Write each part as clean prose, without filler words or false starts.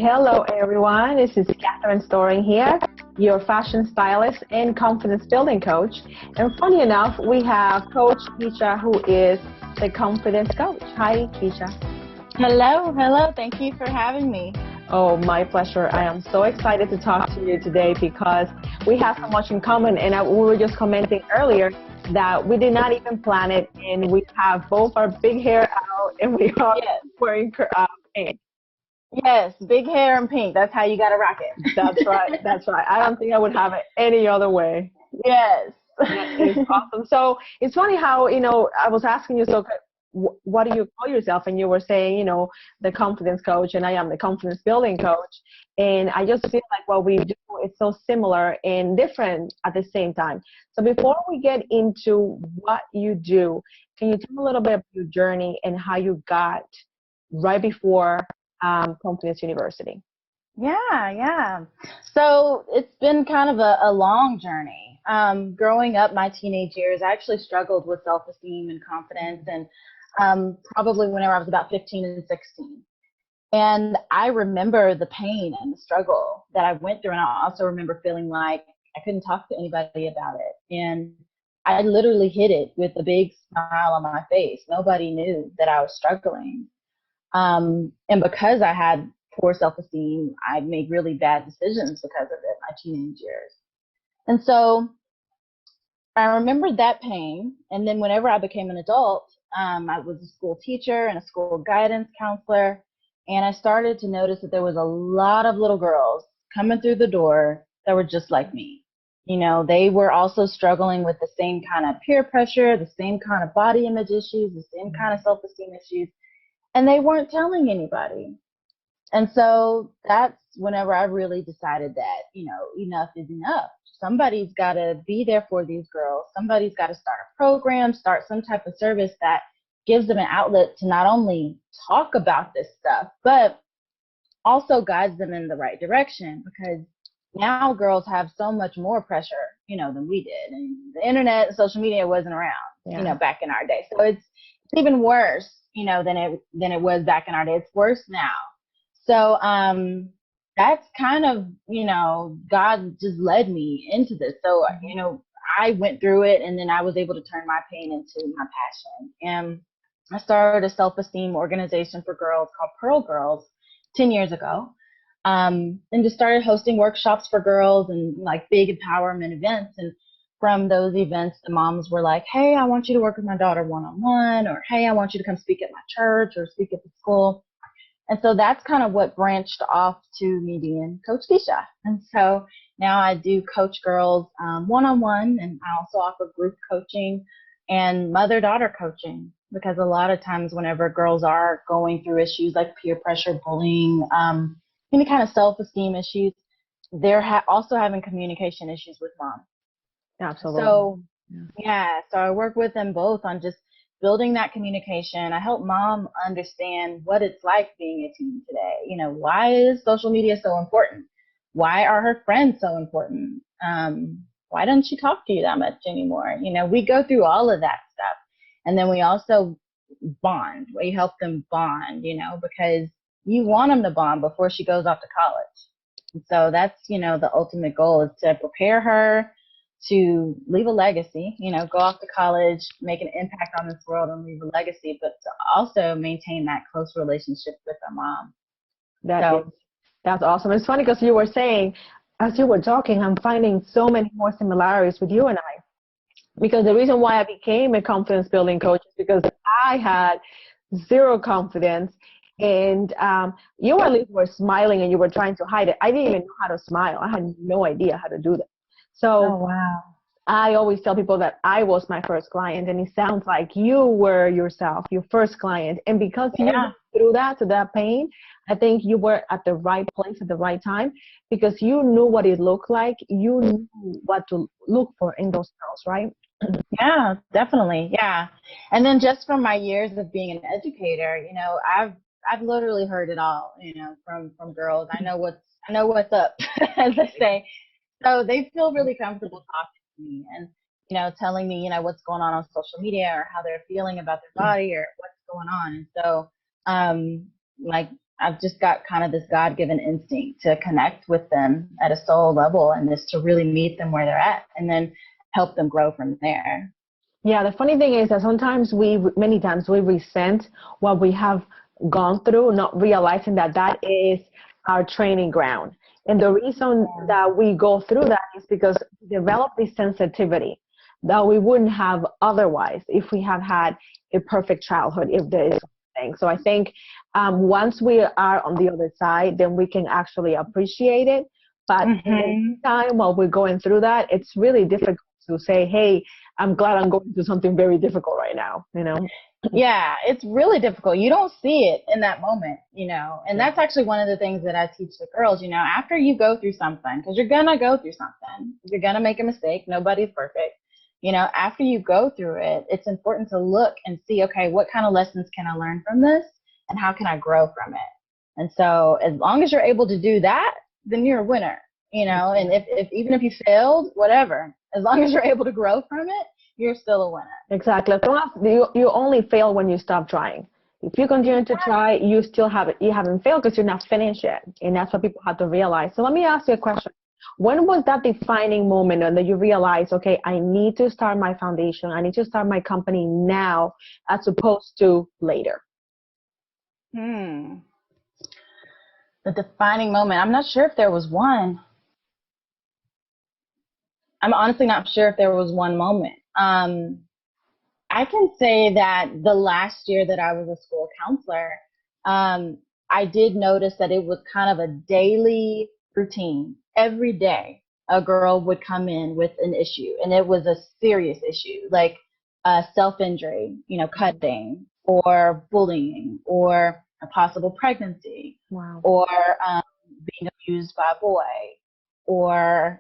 Hello, everyone. This is Catherine Storing here, your fashion stylist and confidence building coach. And funny enough, we have Coach Keisha, who is the confidence coach. Hi, Keisha. Hello. Thank you for having me. Oh, my pleasure. I am so excited to talk to you today because we have so much in common. And we were just commenting earlier that we did not even plan it, and we have both our big hair out, and we are wearing pink. Yes, big hair and pink. That's how you got to rock it. That's right. That's right. I don't think I would have it any other way. Yes. It's awesome. So it's funny how, I was asking you, so what do you call yourself? And you were saying, the confidence coach, and I am the confidence building coach. And I just feel like what we do is so similar and different at the same time. So before we get into what you do, can you tell me a little bit about your journey and how you got right before Confidence University? Yeah. So it's been kind of a long journey. Growing up my teenage years, I actually struggled with self-esteem and confidence, and probably whenever I was about 15 and 16. And I remember the pain and the struggle that I went through, and I also remember feeling like I couldn't talk to anybody about it. And I literally hid it with a big smile on my face. Nobody knew that I was struggling. And because I had poor self-esteem, I made really bad decisions because of it my teenage years. And so I remembered that pain. And then whenever I became an adult, I was a school teacher and a school guidance counselor. And I started to notice that there was a lot of little girls coming through the door that were just like me. They were also struggling with the same kind of peer pressure, the same kind of body image issues, the same kind of self-esteem issues. And they weren't telling anybody. And so that's whenever I really decided that, enough is enough. Somebody's got to be there for these girls. Somebody's got to start a program, start some type of service that gives them an outlet to not only talk about this stuff, but also guides them in the right direction, because now girls have so much more pressure, than we did. And the internet and social media wasn't around, back in our day. So it's even worse, than it was back in our day. It's worse now. So that's kind of, God just led me into this. So, I went through it, and then I was able to turn my pain into my passion. And I started a self-esteem organization for girls called Pearl Girls 10 years ago. And just started hosting workshops for girls and like big empowerment events. And from those events, the moms were like, hey, I want you to work with my daughter one-on-one, or hey, I want you to come speak at my church or speak at the school. And so that's kind of what branched off to me being Coach Keisha. And so now I do coach girls one-on-one, and I also offer group coaching and mother-daughter coaching, because a lot of times whenever girls are going through issues like peer pressure, bullying, any kind of self-esteem issues, they're also having communication issues with mom. Absolutely. So, so I work with them both on just building that communication. I help mom understand what it's like being a teen today. Why is social media so important? Why are her friends so important? Why doesn't she talk to you that much anymore? We go through all of that stuff. And then we also bond. We help them bond, because you want them to bond before she goes off to college. And so that's, the ultimate goal is to prepare her to leave a legacy, go off to college, make an impact on this world and leave a legacy, but to also maintain that close relationship with her mom. That's awesome. It's funny because you were saying, as you were talking, I'm finding so many more similarities with you and I. Because the reason why I became a confidence building coach is because I had zero confidence. And you at least were smiling and you were trying to hide it. I didn't even know how to smile. I had no idea how to do that. So I always tell people that I was my first client, and it sounds like you were yourself, your first client. And because you went through that pain, I think you were at the right place at the right time, because you knew what it looked like. You knew what to look for in those girls, right? Yeah, definitely. Yeah. And then just from my years of being an educator, I've literally heard it all, from girls. I know what's up, as they say. So they feel really comfortable talking to me and, telling me, what's going on social media, or how they're feeling about their body or what's going on. And so, I've just got kind of this God-given instinct to connect with them at a soul level, and just to really meet them where they're at and then help them grow from there. Yeah, the funny thing is that many times we resent what we have gone through, not realizing that that is our training ground. And the reason that we go through that is because we develop this sensitivity that we wouldn't have otherwise if we have had a perfect childhood, if there is something. So I think once we are on the other side, then we can actually appreciate it. But in the time while we're going through that, it's really difficult to say, hey, I'm glad I'm going through something very difficult right now, you know? Yeah, it's really difficult. You don't see it in that moment, you know, and that's actually one of the things that I teach the girls, you know, after you go through something, because you're going to go through something, you're going to make a mistake. Nobody's perfect. You know, after you go through it, it's important to look and see, okay, what kind of lessons can I learn from this and how can I grow from it? And so as long as you're able to do that, then you're a winner, you know, and if even if you failed, whatever, as long as you're able to grow from it, you're still a winner. Exactly. You only fail when you stop trying. If you continue to try, you haven't failed because you're not finished yet. And that's what people have to realize. So let me ask you a question. When was that defining moment that you realized, okay, I need to start my foundation, I need to start my company now as opposed to later? The defining moment. I'm not sure if there was one. I'm honestly not sure if there was one moment. I can say that the last year that I was a school counselor, I did notice that it was kind of a daily routine. Every day, a girl would come in with an issue, and it was a serious issue, like self-injury, you know, cutting, or bullying, or a possible pregnancy, Wow. or being abused by a boy, or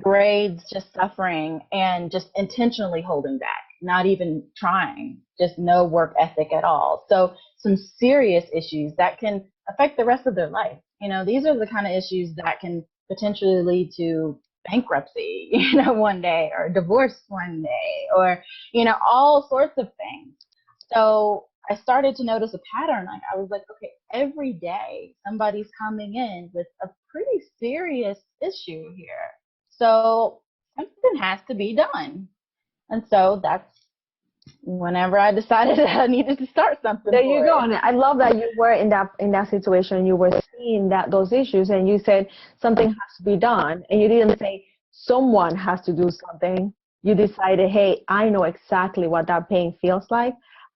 grades just suffering and just intentionally holding back, not even trying, just no work ethic at all. So some serious issues that can affect the rest of their life. You know, these are the kind of issues that can potentially lead to bankruptcy, you know, one day, or divorce one day, or, you know, all sorts of things. So I started to notice a pattern. Like, I was like, okay, every day somebody's coming in with a pretty serious issue here. So something has to be done. And so that's whenever I decided I needed to start something. There you go. And I love that you were in that situation. You were seeing those issues, and you said something has to be done. And you didn't say someone has to do something. You decided, hey, I know exactly what that pain feels like.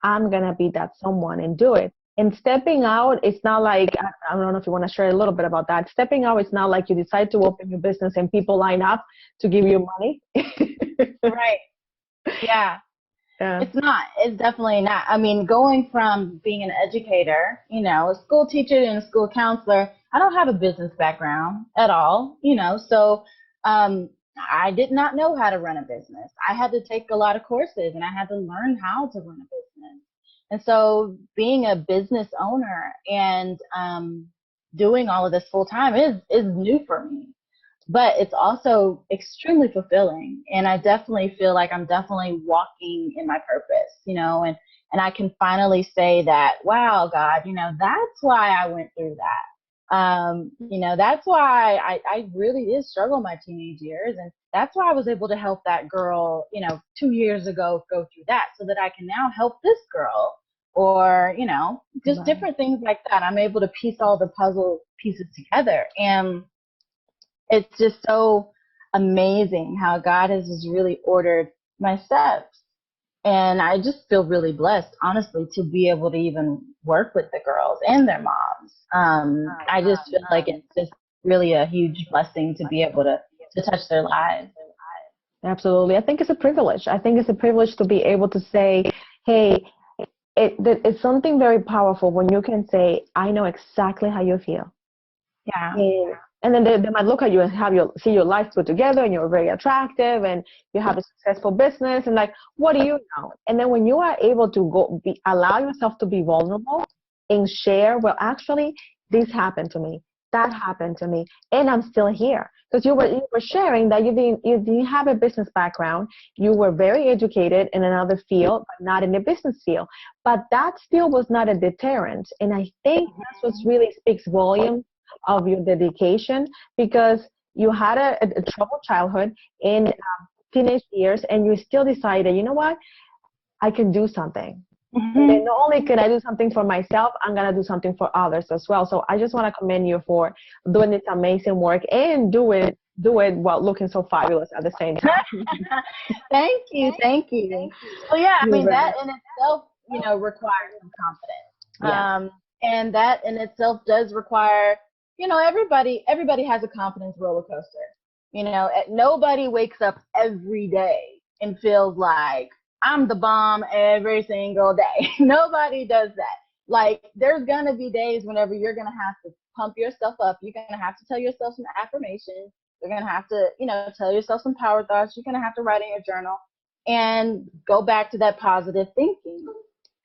I'm gonna be that someone and do it. And stepping out, it's not like, I don't know if you want to share a little bit about that. Stepping out, it's not like you decide to open your business and people line up to give you money. Right. Yeah. It's not. It's definitely not. I mean, going from being an educator, you know, a school teacher and a school counselor, I don't have a business background at all, you know, so I did not know how to run a business. I had to take a lot of courses, and I had to learn how to run a business. And so being a business owner and doing all of this full time is new for me. But it's also extremely fulfilling. And I definitely feel like I'm definitely walking in my purpose, you know, and I can finally say that, wow, God, you know, that's why I went through that. You know, that's why I really did struggle my teenage years. And that's why I was able to help that girl, you know, 2 years ago go through that, so that I can now help this girl, or, you know, just different things like that. I'm able to piece all the puzzle pieces together. And it's just so amazing how God has just really ordered my steps. And I just feel really blessed, honestly, to be able to even work with the girls and their moms. I just feel like it's just really a huge blessing to be able to touch their lives. Absolutely. I think it's a privilege. I think it's a privilege to be able to say, hey, it's something very powerful when you can say, I know exactly how you feel. Yeah. And then they might look at you and see your life put together, and you're very attractive, and you have a successful business, and like, what do you know? And then when you are able to allow yourself to be vulnerable and share, well, actually, this happened to me. that happened to me, and I'm still here. Because you were sharing that you didn't have a business background. You were very educated in another field, but not in the business field. But that still was not a deterrent. And I think that's what really speaks volume of your dedication, because you had a troubled childhood in teenage years, and you still decided, you know what, I can do something. And then not only can I do something for myself, I'm going to do something for others as well. So I just want to commend you for doing this amazing work and do it while looking so fabulous at the same time. Thank you. Well, yeah, I mean, that in itself, requires some confidence. Yeah. And that in itself does require, everybody has a confidence roller coaster. Nobody wakes up every day and feels like I'm the bomb every single day. Nobody does that. Like, there's going to be days whenever you're going to have to pump yourself up. You're going to have to tell yourself some affirmations. You're going to have to, tell yourself some power thoughts. You're going to have to write in your journal and go back to that positive thinking.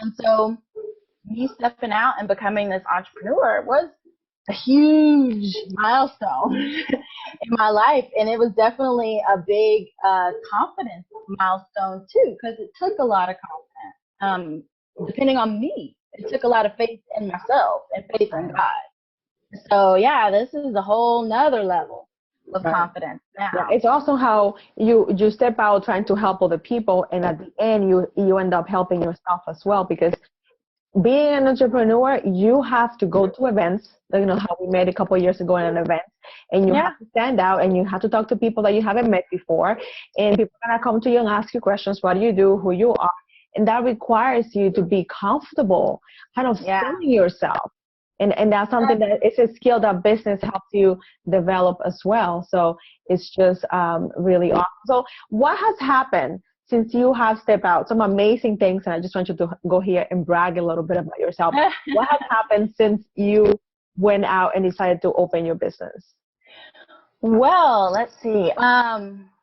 And so me stepping out and becoming this entrepreneur was a huge milestone in my life. And it was definitely a big confidence milestone too, because it took a lot of confidence. Depending on me, it took a lot of faith in myself and faith in God. So yeah, this is a whole nother level of confidence now. Yeah, it's also how you step out trying to help other people, and at the end you end up helping yourself as well, because being an entrepreneur, you have to go to events, how we met a couple of years ago in an event, and you have to stand out, and you have to talk to people that you haven't met before, and people are going to come to you and ask you questions. What do you do? Who you are? And that requires you to be comfortable kind of selling yourself. And that's something that it's a skill that business helps you develop as well. So it's just really awesome. So what has happened since you have stepped out? Some amazing things, and I just want you to go here and brag a little bit about yourself. What has happened since you went out and decided to open your business? Well, let's see.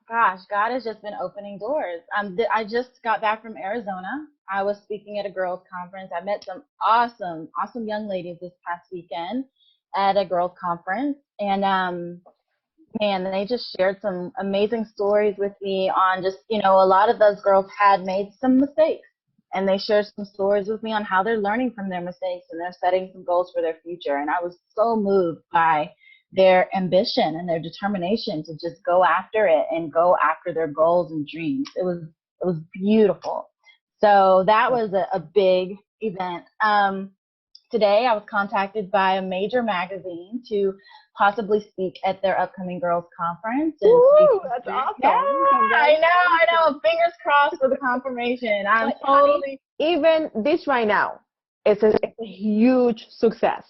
Gosh, God has just been opening doors. I just got back from Arizona. I was speaking at a girls' conference. I met some awesome young ladies this past weekend at a girls' conference, and man, they just shared some amazing stories with me on just, a lot of those girls had made some mistakes, and they shared some stories with me on how they're learning from their mistakes and they're setting some goals for their future. And I was so moved by their ambition and their determination to just go after it and go after their goals and dreams. It was beautiful. So that was a big event. Today I was contacted by a major magazine to possibly speak at their upcoming girls conference. And Ooh, that's awesome. Yeah, I know. Fingers crossed for the confirmation. I'm totally. Even this right now, it's a huge success.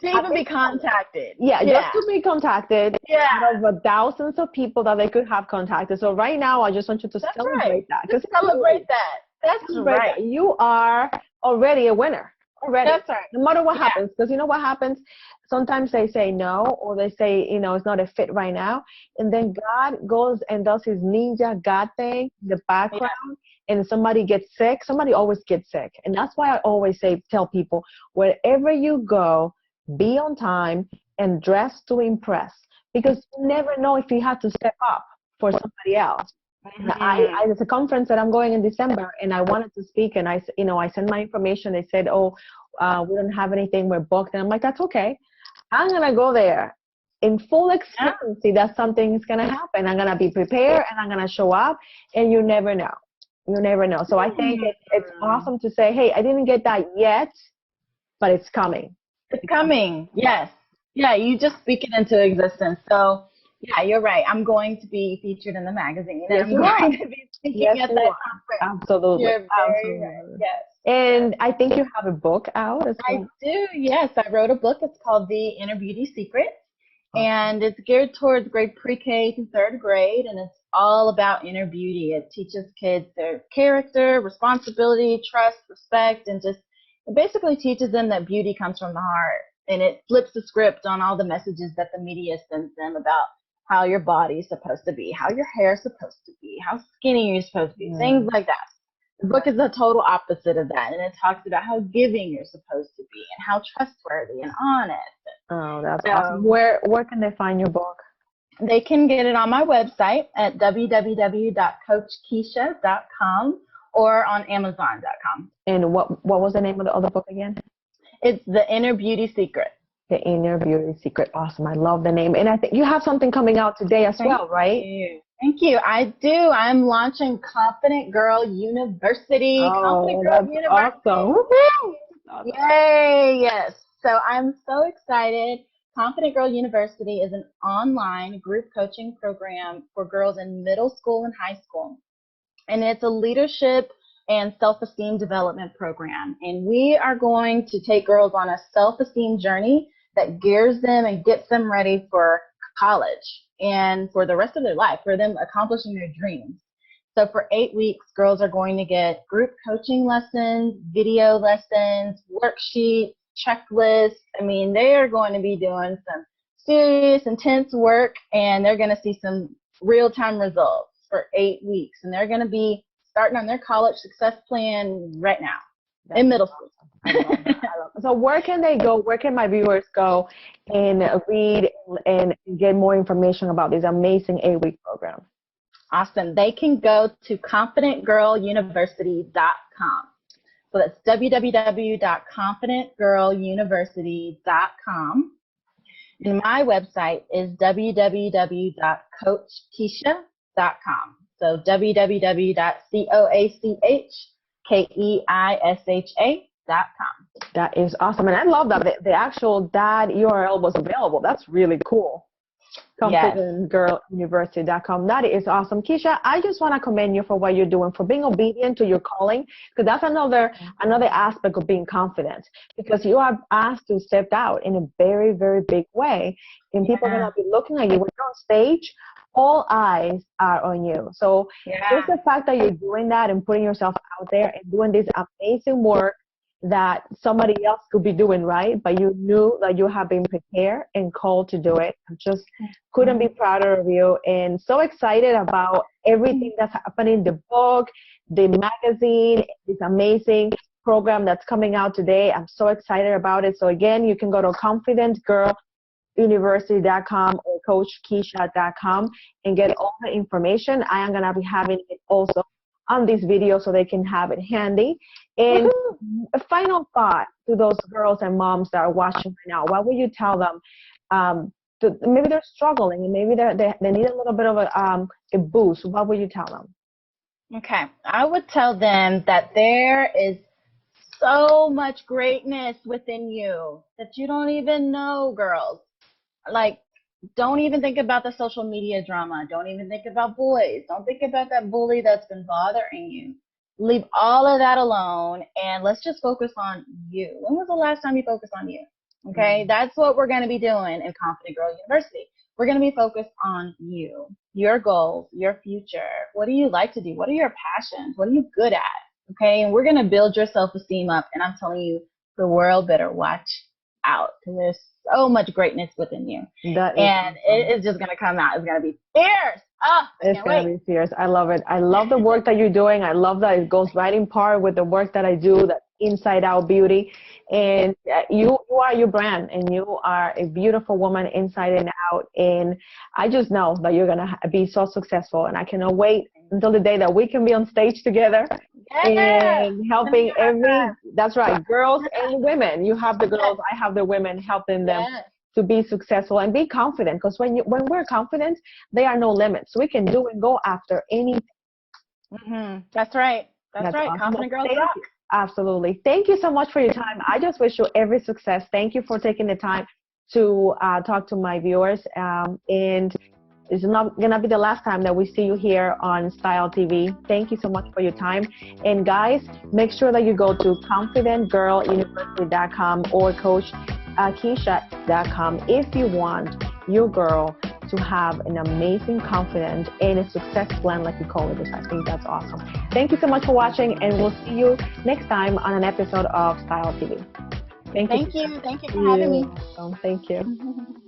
To even be contacted. Just to be contacted out of the thousands of people that they could have contacted. So right now, I just want you to celebrate that. Just celebrate that. That's right. You are already a winner. Already. That's right. No matter what happens. Because you know what happens? Sometimes they say no, or they say, it's not a fit right now. And then God goes and does his ninja God thing in the background. And somebody gets sick. Somebody always gets sick. And that's why I always tell people, wherever you go, be on time and dress to impress, because you never know if you have to step up for somebody else. There's a conference that I'm going in December, and I wanted to speak, and I sent my information. They said, we don't have anything, we're booked. And I'm like, that's okay. I'm going to go there in full expectancy that something is going to happen. I'm going to be prepared, and I'm going to show up, and you never know. You never know. So I think it's awesome to say, hey, I didn't get that yet, but it's coming. It's coming. Yes. Yeah, you just speak it into existence. So, yeah, you're right. I'm going to be featured in the magazine. And I'm going to be speaking at that conference. Absolutely. You're very right. Yes. And I think you have a book out as well. I do. Yes. I wrote a book. It's called The Inner Beauty Secret. And it's geared towards grade pre-K to third grade. And it's all about inner beauty. It teaches kids their character, responsibility, trust, respect, and just it basically teaches them that beauty comes from the heart, and it flips the script on all the messages that the media sends them about how your body is supposed to be, how your hair is supposed to be, how skinny you're supposed to be, things like that. The book is the total opposite of that, and it talks about how giving you're supposed to be and how trustworthy and honest. Oh, that's awesome. So Where can they find your book? they can get it on my website at www.coachkeisha.com or on amazon.com. And what was the name of the other book again? It's The Inner Beauty Secret. The Inner Beauty Secret. Awesome. I love the name. And I think you have something coming out today as well, right? Thank you. I do. I'm launching Confident Girl University. Oh, that's awesome. Woo-hoo! Awesome. Yay! Yes. So I'm so excited. Confident Girl University is an online group coaching program for girls in middle school and high school. And it's a leadership and self-esteem development program. And we are going to take girls on a self-esteem journey that gears them and gets them ready for college and for the rest of their life, for them accomplishing their dreams. So for 8 weeks, girls are going to get group coaching lessons, video lessons, worksheets, checklists. I mean, they are going to be doing some serious, intense work, and they're going to see some real-time results for 8 weeks. And they're going to be starting on their college success plan right now. That's in middle school. I love that. I love that. So where can they go? Where can my viewers go and read and get more information about this amazing 8-week program? Awesome. They can go to confidentgirluniversity.com. So that's www.confidentgirluniversity.com. And my website is www.coachkeisha.com. So www.coachkeisha.com. That is awesome. And I love that the actual that URL was available. That's really cool. ConfidentGirlUniversity.com. That is awesome. Keisha, I just want to commend you for what you're doing, for being obedient to your calling, because that's another aspect of being confident, because you are asked to step out in a very, very big way, and people are going to be looking at you. When you're on stage, all eyes are on you. So just the fact that you're doing that and putting yourself out there and doing this amazing work that somebody else could be doing, right? But you knew that you have been prepared and called to do it. I just couldn't be prouder of you, and so excited about everything that's happening, the book, the magazine, this amazing program that's coming out today. I'm so excited about it. So again, you can go to confidentgirluniversity.com or coachkeisha.com and get all the information. I am going to be having it also on this video so they can have it handy. And a final thought to those girls and moms that are watching right now, what would you tell them? Maybe they're struggling and maybe they need a little bit of a boost. What would you tell them? Okay. I would tell them that there is so much greatness within you that you don't even know, girls. Like, don't even think about the social media drama. Don't even think about boys. Don't think about that bully that's been bothering you. Leave all of that alone, and let's just focus on you. When was the last time you focused on you? Okay, that's what we're going to be doing in Confident Girl University. We're going to be focused on you, your goals, your future. What do you like to do? What are your passions? What are you good at? Okay, and we're going to build your self-esteem up, and I'm telling you, the world better watch out, because there's so much greatness within you. And it is just going to come out. It's going to be fierce. Oh, it's going to be fierce. I love it. I love the work that you're doing. I love that it goes right in par with the work that I do, that inside out beauty. And you are your brand, and you are a beautiful woman inside and out. And I just know that you're going to be so successful. And I cannot wait until the day that we can be on stage together and helping that's right, girls and women. You have the girls, I have the women, helping them to be successful and be confident, because when we're confident, there are no limits. We can do and go after anything. That's right. That's right. Awesome. Confident girls rock. Absolutely. Thank you so much for your time. I just wish you every success. Thank you for taking the time to talk to my viewers. And it's not going to be the last time that we see you here on Style TV. Thank you so much for your time. And guys, make sure that you go to confidentgirluniversity.com or coachkeisha.com if you want your girl to have an amazing confidence and a success plan, like you call it. I think that's awesome. Thank you so much for watching, and we'll see you next time on an episode of Style TV. Thank you. Thank you for having me. Thank you.